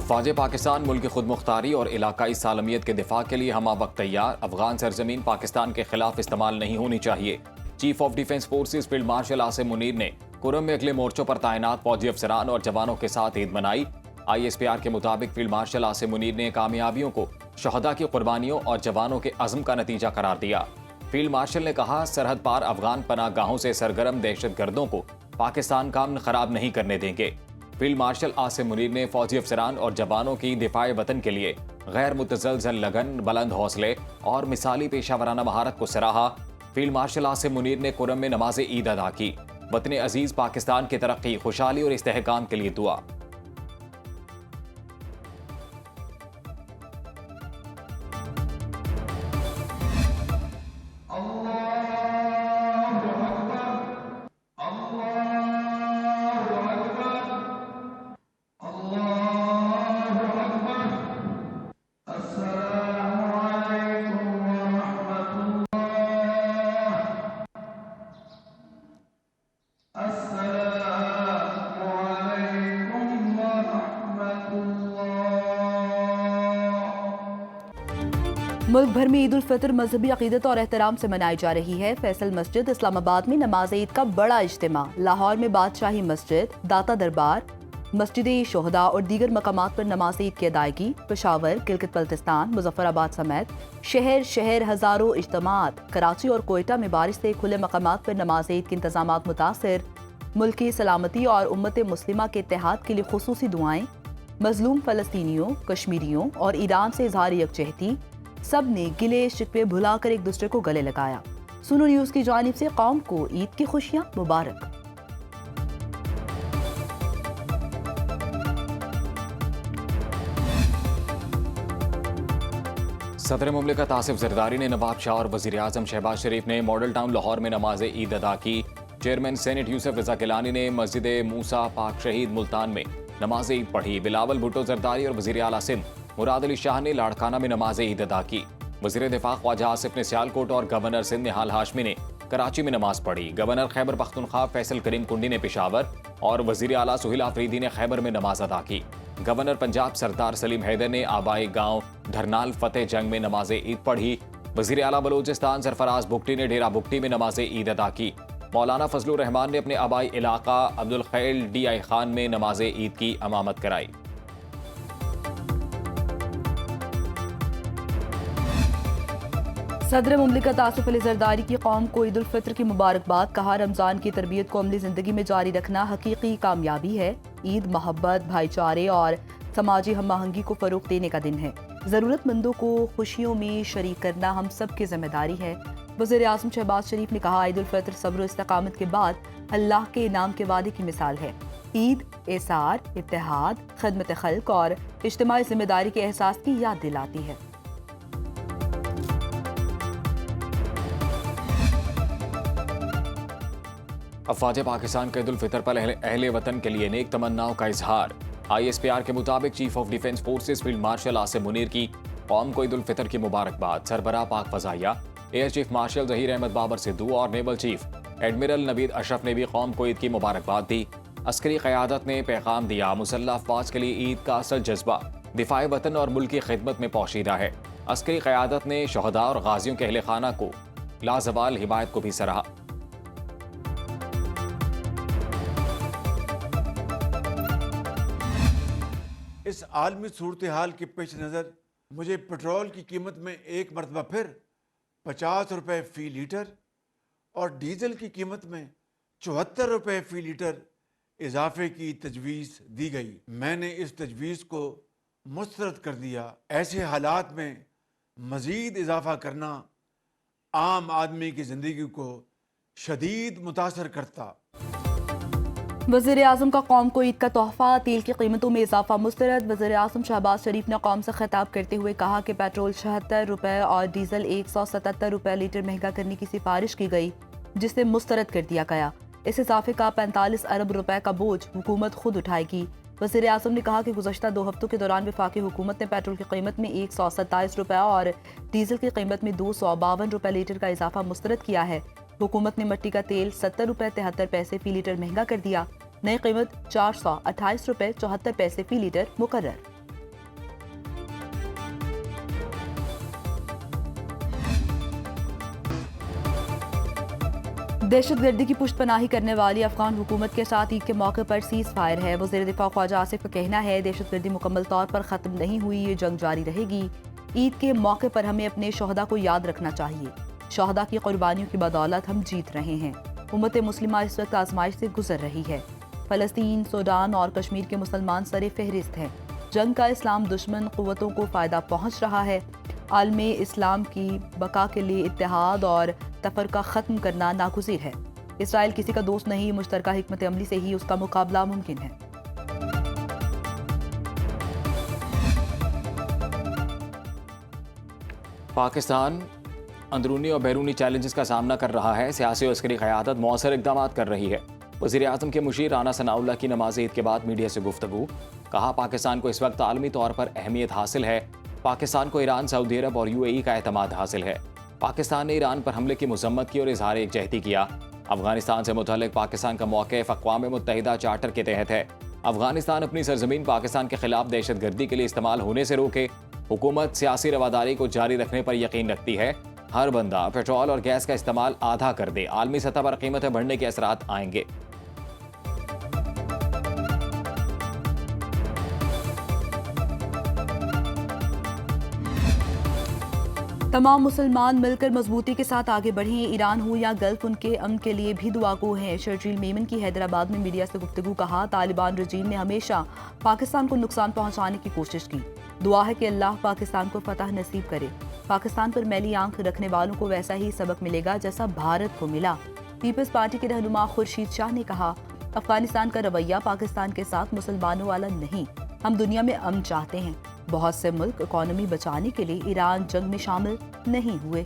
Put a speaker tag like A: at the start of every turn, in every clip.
A: अफवाज पाकिस्तान मुल्क की खुद मुख्तारी और इलाकाई सालमियत के दिफा के लिए हम वक्त तैयार। अफगान सरजमीन पाकिस्तान के खिलाफ इस्तेमाल नहीं होनी चाहिए। Chief of defence forces field marshal Asim Munir ने कुरम में अगले मोर्चों पर तैनात फौजी अफसरान और जवानों के साथ ईद मनाई। ISPR के मुताबिक फील्ड मार्शल आसिम मुनीर ने कामयाबियों को शहदा की कुर्बानियों और जवानों के अज़्म का नतीजा करार दिया। फील्ड मार्शल ने कहा, सरहद पार अफगान पनाहगाहों से सरगर्म दहशतगर्दों को पाकिस्तान का अमन खराब नहीं करने देंगे। फील्ड मार्शल आसिम मुनीर ने फौजी अफसरान और जवानों की दिफाए वतन के लिए गैर मुतज़लज़ल लगन, बुलंद हौसले और मिसाली पेशावराना महारत को सराहा। फील्ड मार्शल आसिम मुनीर ने कुरम में नमाज ईद अदा की। वतन अजीज पाकिस्तान की तरक्की, खुशहाली और इस्तेहकाम के लिए दुआ।
B: मुल्क भर में ईद उल फितर मजहबी अकीदत और एहतराम से मनाई जा रही है। फैसल मस्जिद इस्लामाबाद में नमाज ईद का बड़ा इज्तिमा, लाहौर में बादशाही मस्जिद, दाता दरबार, मस्जिद शोहदा और दीगर मकामात पर नमाज ईद की अदायगी। पेशावर, गिलगित बल्तिस्तान, मुजफ्फराबाद समेत शहर शहर हजारों इज्तिमात। कराची और कोयटा में बारिश से खुले मकामात पर नमाज ईद के इंतजामात मुतासिर। मुल्क की सलामती और उम्मत मुस्लिमा के इत्तेहाद के लिए खुसूसी दुआएं। मजलूम फलस्तीनियों, कश्मीरियों और ईरान से इजहार यकजहती। सब ने गिले शिकवे भुलाकर एक दूसरे को गले लगाया। सुनो न्यूज की जानिब से कौम को ईद की खुशियां मुबारक।
A: सदर मुमलिकत आसिफ जरदारी ने नवाब शाह और वजीर आजम शहबाज शरीफ ने मॉडल टाउन लाहौर में नमाज ईद अदा की। चेयरमैन सेनेट यूसुफ रजा गिलानी ने मस्जिद मूसा पाक शहीद मुल्तान में नमाज ईद पढ़ी। बिलावल भुट्टो जरदारी और वजीर आला सिंध मुराद अली शाह ने लाड़काना में नमाज ईद अदा की। वजीर दिफा ख्वाजा आसिफ ने सियालकोट और गवर्नर सिंध निहाल हाशमी ने कराची में नमाज पढ़ी। गवर्नर खैबर पख्तूनख्वा फैसल करीम कुंडी ने पेशावर और वजीर आला सुहेल आफरीदी ने खैबर में नमाज अदा की। गवर्नर पंजाब सरदार सलीम हैदर ने आबाई गांव धरनाल फतेह जंग में नमाज ईद पढ़ी। वजीर आला बलोचिस्तान सरफराज बुगटी ने डेरा बुगटी में नमाज ईद अदा की। मौलाना फजलुर रहमान ने अपने आबाई इलाका अब्दुल खैल DI खान में नमाज ईद की अमामत कराई।
B: सदर मुमलिकत आसिफ अली जरदारी की कौम को ईद उल फितर की मुबारकबाद। कहा, रमजान की तरबियत को अमली जिंदगी में जारी रखना हकीकी कामयाबी है। ईद मोहब्बत, भाईचारे और समाजी हम आहंगी को फरोग देने का दिन है। जरूरतमंदों को खुशियों में शरीक करना हम सब की जिम्मेदारी है। वज़ीर आज़म शहबाज शरीफ ने कहा, ईद उल फितर सब्र इस्तकामत के बाद अल्लाह के इनाम के वादे की मिसाल है। ईद एसार, इत्तेहाद, खिदमत खल्क और इज्तिमाई जिम्मेदारी के एहसास की याद दिलाती है।
A: अफवाज पाकिस्तान के ईद उल फितर पर अहले वतन के लिए नेक तमन्नाओं का इजहार। ISPR के मुताबिक chief of defence forces field marshal Asim Munir की कौम को ईद उल फितर की मुबारकबाद। सरबराह पाक फजाइया air chief marshal Zaheer Ahmed Babar Sidhu और naval chief admiral Naveed Ashraf ने भी कौम को ईद की मुबारकबाद दी। अस्करी क़यादत ने पैगाम दिया, मुसल्लह अफवाज के लिए ईद का असल जज्बा दिफाए वतन और मुल्क की खिदमत में पोशीदा है। अस्करी क़यादत ने शहदा और गाजियों के अहले खाना को लाजवाल हिमायत को भी सराहा।
C: इस आलमी सूरत हाल के पेश नज़र मुझे पेट्रोल की कीमत में एक मरतबा फिर 50 रुपये फ़ी लीटर और डीजल की कीमत में 74 रुपये फ़ी लीटर इजाफे की तजवीज़ दी गई। मैंने इस तजवीज़ को मुस्तरद कर दिया। ऐसे हालात में मज़ीद इजाफा करना आम आदमी की ज़िंदगी को शदीद मुतासर करता।
B: वज़ीर आज़म का कौम को ईद का तोहफा, तेल की कीमतों में इजाफा मुस्तरद। वज़ीर आज़म शहबाज शरीफ ने कौम से खिताब करते हुए कहा कि पेट्रोल 76 रुपये और डीजल 177 रुपये लीटर महंगा करने की सिफारिश की गई, जिसे मुस्तरद कर दिया गया। इस इजाफे का 45 अरब रुपए का बोझ हुकूमत खुद उठाएगी। वज़ीर आज़म ने कहा कि गुज़श्ता 2 हफ्तों के दौरान वफाकी हुकूमत ने पेट्रोल की कीमत में 127 रुपये और डीजल की कीमत में 252 रुपये लीटर का इजाफा मुस्तरद किया है। हुकूमत ने मिट्टी का तेल 70 रुपये 73 पैसे फी लीटर महंगा कर दिया। नई कीमत 428 रुपये 74 पैसे फी लीटर मुकर्रर। दहशतगर्दी की पुष्टपनाही करने वाली अफगान हुकूमत के साथ ईद के मौके पर सीज फायर है। वज़ीर दिफा ख्वाजा आसिफ का कहना है, दहशतगर्दी मुकम्मल तौर पर ख़त्म नहीं हुई, ये जंग जारी रहेगी। ईद के मौके पर हमें अपने शोहदा को याद रखना चाहिए। शोहदा की कुर्बानियों की बदौलत हम जीत रहे हैं। उम्मत मुस्लिमा इस वक्त आजमाइश से गुजर रही है। फ़लस्तीन, सूडान और कश्मीर के मुसलमान सरे फहरिस्त हैं। जंग का इस्लाम दुश्मन क़ुव्वतों को फ़ायदा पहुँच रहा है। आलमे इस्लाम की बका के लिए इत्तेहाद और तफरका ख़त्म करना नागुज़ीर है। इसराइल किसी का दोस्त नहीं, मुश्तरका हिकमत अमली से ही उसका मुकाबला मुमकिन है।
A: पाकिस्तान अंदरूनी और बैरूनी चैलेंजेस का सामना कर रहा है। सियासी और अस्करी क़यादत मौसर इक़दाम कर रही है। वज़ीर आज़म के मुशीर राना सनाउल्लाह की नमाज़ ईद के बाद मीडिया से गुफ्तगू। कहा, पाकिस्तान को इस वक्त आलमी तौर पर अहमियत हासिल है। पाकिस्तान को ईरान, सऊदी अरब और UAE का एतमाद हासिल है। पाकिस्तान ने ईरान पर हमले की मज़म्मत की और इज़हार एकजहती किया। अफगानिस्तान से मुतल्लिक़ पाकिस्तान का मौक़िफ़ अक़वाम मुत्तहिदा चार्टर के तहत है। अफगानिस्तान अपनी सरज़मीन पाकिस्तान के खिलाफ दहशतगर्दी के लिए इस्तेमाल होने से रोके। हुकूमत सियासी रवादारी को जारी रखने पर यकीन रखती है। हर बंदा पेट्रोल और गैस का इस्तेमाल आधा कर दे, आलमी सतह पर कीमतें बढ़ने के असरात आएंगे।
B: तमाम मुसलमान मिलकर मजबूती के साथ आगे बढ़ें। ईरान हो या गल्फ, उनके अमन के लिए भी दुआगो हैं। शर्जील मेमन की हैदराबाद में मीडिया से गुफ्तगू। कहा, तालिबान रजीम ने हमेशा पाकिस्तान को नुकसान पहुंचाने की कोशिश की। दुआ है कि अल्लाह पाकिस्तान को फतह नसीब करे। पाकिस्तान पर मैली आंख रखने वालों को वैसा ही सबक मिलेगा जैसा भारत को मिला। पीपल्स पार्टी के रहनुमा खुर्शीद शाह ने कहा, अफगानिस्तान का रवैया पाकिस्तान के साथ मुसलमानों वाला नहीं। हम दुनिया में अमन चाहते हैं। बहुत से मुल्क इकॉनमी बचाने के लिए ईरान जंग में शामिल नहीं हुए।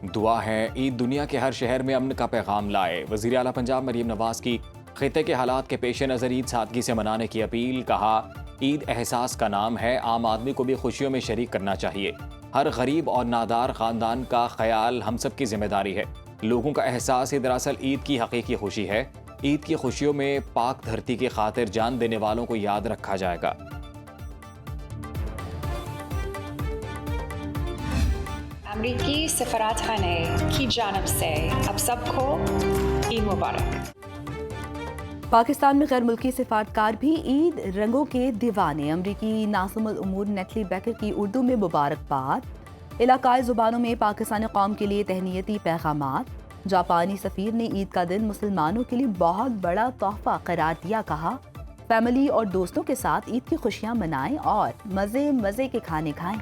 A: दुआ है ईद दुनिया के हर शहर में अमन का पैगाम लाए। वज़ीर आला पंजाब मरीम नवाज की खिते के हालात के पेश नज़र ईद सादगी से मनाने की अपील। कहा, ईद एहसास का नाम है, आम आदमी को भी खुशियों में शरीक करना चाहिए। हर गरीब और नादार ख़ानदान का ख्याल हम सब की जिम्मेदारी है। लोगों का एहसास ही दरअसल ईद की हकीकी खुशी है। ईद की खुशियों में पाक धरती की खातिर जान देने वालों को याद रखा जाएगा।
D: अमरीकी सफारतखाने की जानिब से अब सबको ईद मुबारक।
B: पाकिस्तान में गैर मुल्की सिफारतकार भी ईद रंगों के दीवाने। अमरीकी नाज़िमुल उमूर नेटली बेकर की उर्दू में मुबारकबाद। इलाकाई ज़ुबानों में पाकिस्तानी कौम के लिए तहनीती पैगामात। जापानी सफ़ीर ने ईद का दिन मुसलमानों के लिए बहुत बड़ा तोहफा करार दिया। कहा, फैमिली और दोस्तों के साथ ईद की खुशियाँ मनाएं और मज़े मज़े के खाने खाएं।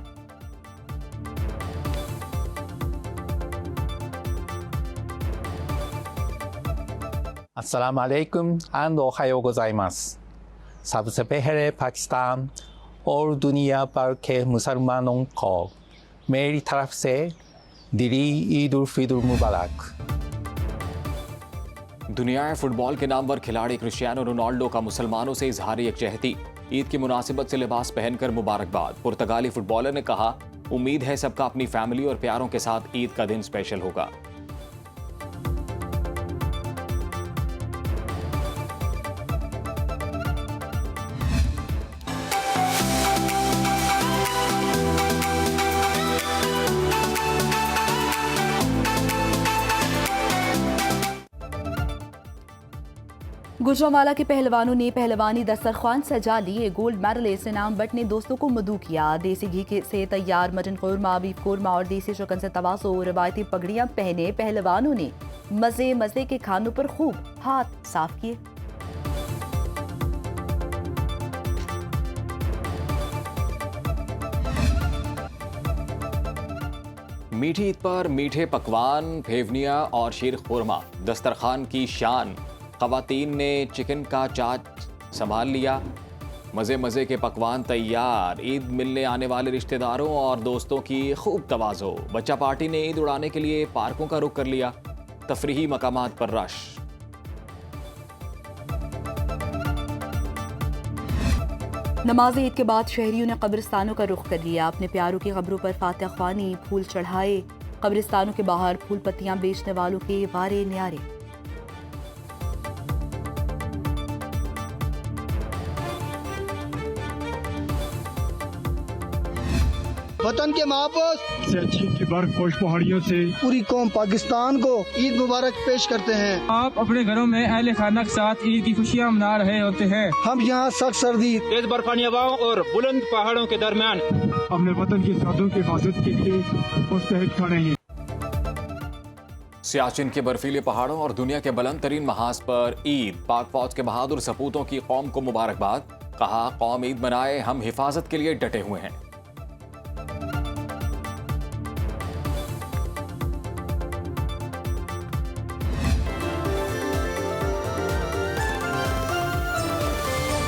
E: अस्सलाम वालेकुम एंड ओहायो गोजाइमास। सबसे पहले पाकिस्तान और दुनिया भर के मुसलमानों को मेरी तरफ से दिली ईद उल फितर मुबारक।
A: दुनिया फुटबॉल के नामवर खिलाड़ी क्रिस्टियानो रोनाल्डो का मुसलमानों से इजहार यकजहती। ईद की मुनासिबत से लिबास पहनकर मुबारकबाद। पुर्तगाली फुटबॉलर ने कहा, उम्मीद है सबका अपनी फैमिली और प्यारों के साथ ईद का दिन स्पेशल होगा।
B: गुजरांवाला के पहलवानों ने पहलवानी दस्तरखान सजा लिए। गोल्ड मेडलिस्ट इनाम बट ने दोस्तों को मदू किया। देसी घी से तैयार मटन कौरमा, बीफ कौरमा और देसी चिकन से तवासो। रवायती पगड़ियां पहने पहलवानों ने मजे मजे के खानों पर खूब हाथ साफ किए।
A: मीठी ईद पर मीठे पकवान, फेवनिया और शीर खुरमा दस्तरखान की शान। ख़वातीन ने चिकन का चाच संभाल लिया। मज़े मज़े के पकवान तैयार। ईद मिलने आने वाले रिश्तेदारों और दोस्तों की खूब तवाज़ो। बच्चा पार्टी ने ईद उड़ाने के लिए पार्कों का रुख कर लिया। तफरीही मकामात पर रश।
B: नमाज ईद के बाद शहरियों ने कब्रिस्तानों का रुख कर लिया। अपने प्यारों की कब्रों पर फातिहा ख्वानी, फूल चढ़ाए। कब्रिस्तानों के बाहर फूल पत्तियां बेचने वालों के वारे न्यारे।
F: वतन के महफूज
G: सियाचिन की बर्फपोश पहाड़ियों से
F: पूरी कौम पाकिस्तान को ईद मुबारक पेश करते हैं।
G: आप अपने घरों में अहले खाना के साथ ईद की खुशियाँ मना रहे होते हैं।
F: हम यहाँ सख्त सर्दी,
H: तेज बर्फानी हवाओं और बुलंद पहाड़ों के दरमियान
G: अपने वतन की सरहदों की हिफाजत के लिए मुस्तैद खड़े हैं।
A: सियाचिन के बर्फीले पहाड़ों और दुनिया के बुलंद तरीन महाज पर ईद, पाक फौज के बहादुर सपूतों की कौम को मुबारकबाद। कहा, कौम ईद मनाए, हम हिफाजत के लिए डटे हुए हैं।